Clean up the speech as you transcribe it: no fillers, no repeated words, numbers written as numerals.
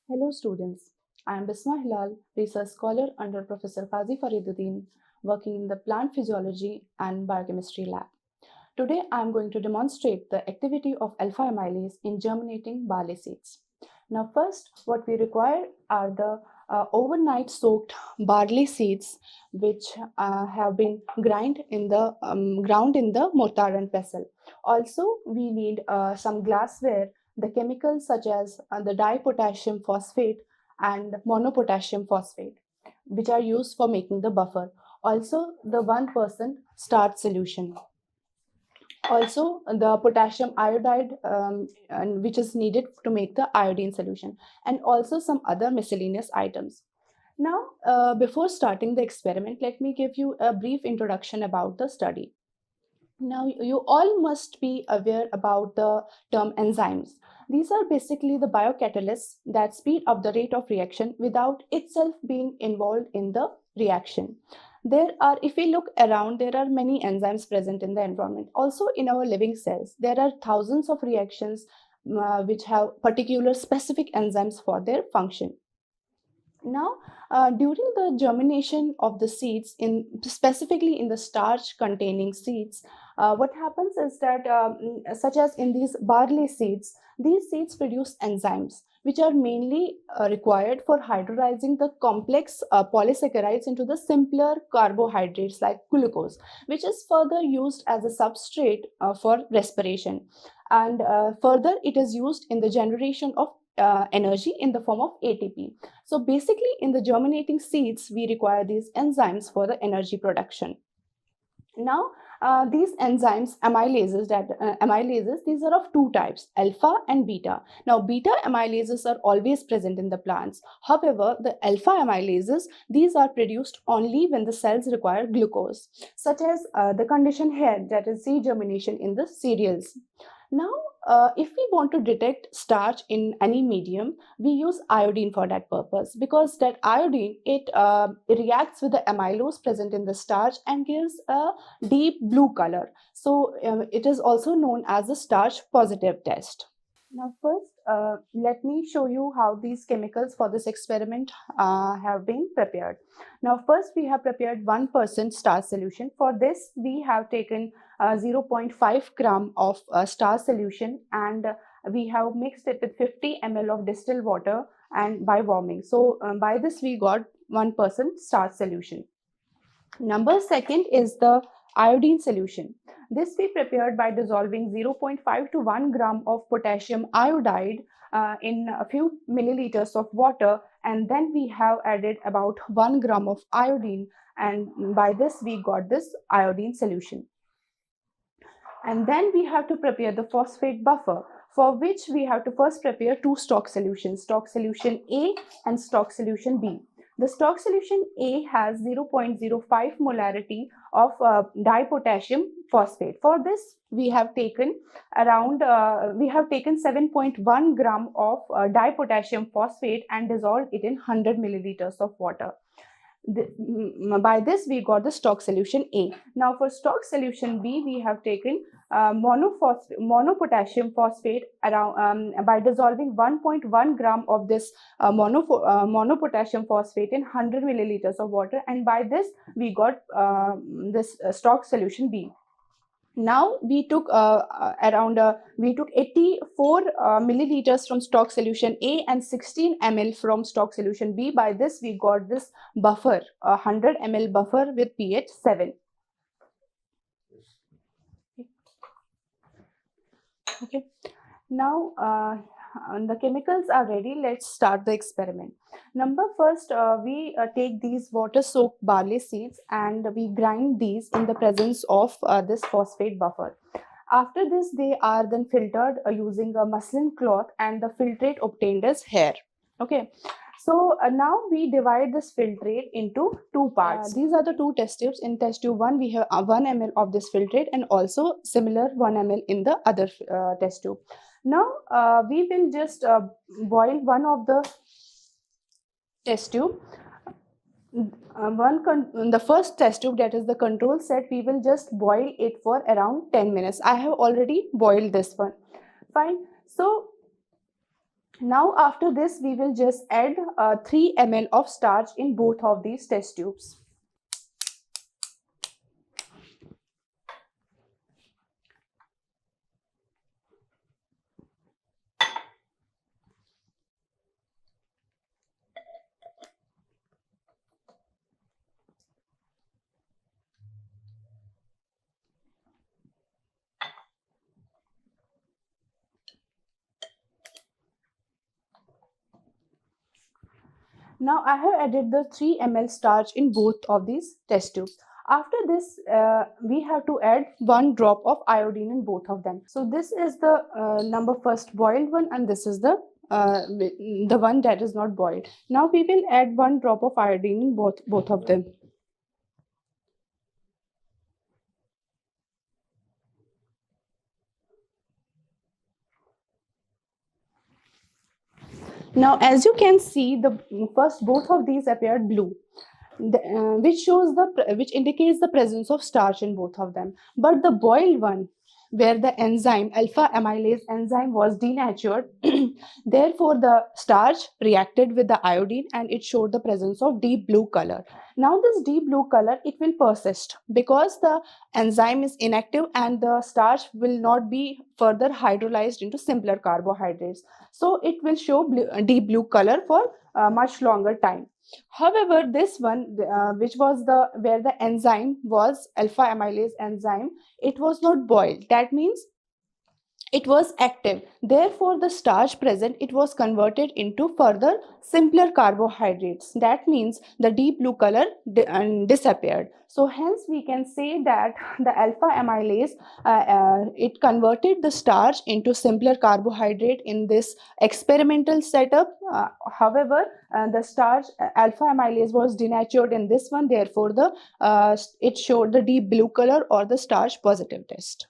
Hello students, I am Bisma Hilal, research scholar under Professor Qazi Fariduddin, working in the plant physiology and biochemistry lab. Today I am going to demonstrate the activity of alpha amylase in germinating barley seeds. Now first what we require are the overnight soaked barley seeds which have been ground in the mortar and pestle. Also we need some glassware, the chemicals such as the dipotassium phosphate and monopotassium phosphate which are used for making the buffer. Also the 1% starch solution, also the potassium iodide and which is needed to make the iodine solution, and also some other miscellaneous items. Now before starting the experiment, let me give you a brief introduction about the study. Now you all must be aware about the term enzymes. These are basically the biocatalysts that speed up the rate of reaction without itself being involved in the reaction. There are, if we look around, there are many enzymes present in the environment. Also in our living cells, there are thousands of reactions which have particular specific enzymes for their function. Now, during the germination of the seeds, in specifically in the starch containing seeds, what happens is that, such as in these barley seeds, these seeds produce enzymes which are mainly required for hydrolyzing the complex polysaccharides into the simpler carbohydrates like glucose, which is further used as a substrate for respiration. And further, it is used in the generation of energy in the form of ATP. So basically in the germinating seeds, we require these enzymes for the energy production. Now, these enzymes, amylases, these are of two types, alpha and beta. Now, beta amylases are always present in the plants. However, the alpha amylases, these are produced only when the cells require glucose, such as the condition here, that is seed germination in the cereals. Now, if we want to detect starch in any medium, we use iodine for that purpose, because that iodine, it reacts with the amylose present in the starch and gives a deep blue color. So it is also known as the starch positive test. Now first, let me show you how these chemicals for this experiment have been prepared. Now first we have prepared 1% starch solution. For this we have taken 0.5 gram of starch solution, and we have mixed it with 50 ml of distilled water and by warming. So by this we got 1% starch solution. Number second is the iodine solution. This we prepared by dissolving 0.5 to 1 gram of potassium iodide in a few milliliters of water, and then we have added about 1 gram of iodine, and by this we got this iodine solution. And then we have to prepare the phosphate buffer, for which we have to first prepare two stock solutions, stock solution A and stock solution B. The stock solution A has 0.05 molarity of dipotassium phosphate. For this, we have taken 7.1 gram of dipotassium phosphate and dissolved it in 100 milliliters of water. By this we got the stock solution A. Now for stock solution B, we have taken monopotassium phosphate around by dissolving 1.1 gram of this monopotassium phosphate in 100 milliliters of water, and by this we got this stock solution B. Now we took we took 84 milliliters from stock solution A and 16 ml from stock solution B. By this we got this buffer, 100 ml buffer with pH 7. Okay. Now the chemicals are ready. Let's start the experiment. First, we take these water soaked barley seeds and we grind these in the presence of this phosphate buffer. After this, they are then filtered using a muslin cloth, and the filtrate obtained is here. Okay. So now we divide this filtrate into two parts. These are the two test tubes. In test tube 1, we have 1 ml of this filtrate, and also similar 1 ml in the other test tube. Now we will just boil one of the test tube. The first test tube, that is the control set, we will just boil it for around 10 minutes. I have already boiled this one. Fine. So Now after this, we will just add 3 ml of starch in both of these test tubes. Now I have added the 3 ml starch in both of these test tubes. After this, we have to add 1 drop of iodine in both of them. So this is the number first boiled one, and this is the one that is not boiled. Now we will add 1 drop of iodine in both of them. Now, as you can see, the first both of these appeared blue, which indicates the presence of starch in both of them. But the boiled one, where the enzyme alpha amylase enzyme was denatured, therefore the starch reacted with the iodine and it showed the presence of deep blue color. Now this deep blue color, it will persist because the enzyme is inactive and the starch will not be further hydrolyzed into simpler carbohydrates. So it will show deep blue color for much longer time. However, this one, which was the where the enzyme was alpha amylase enzyme, it was not boiled. That means it was active. Therefore, the starch present, it was converted into further simpler carbohydrates. That means the deep blue color disappeared. So hence we can say that the alpha amylase, it converted the starch into simpler carbohydrate in this experimental setup. However, the starch alpha amylase was denatured in this one. Therefore, it showed the deep blue color or the starch positive test.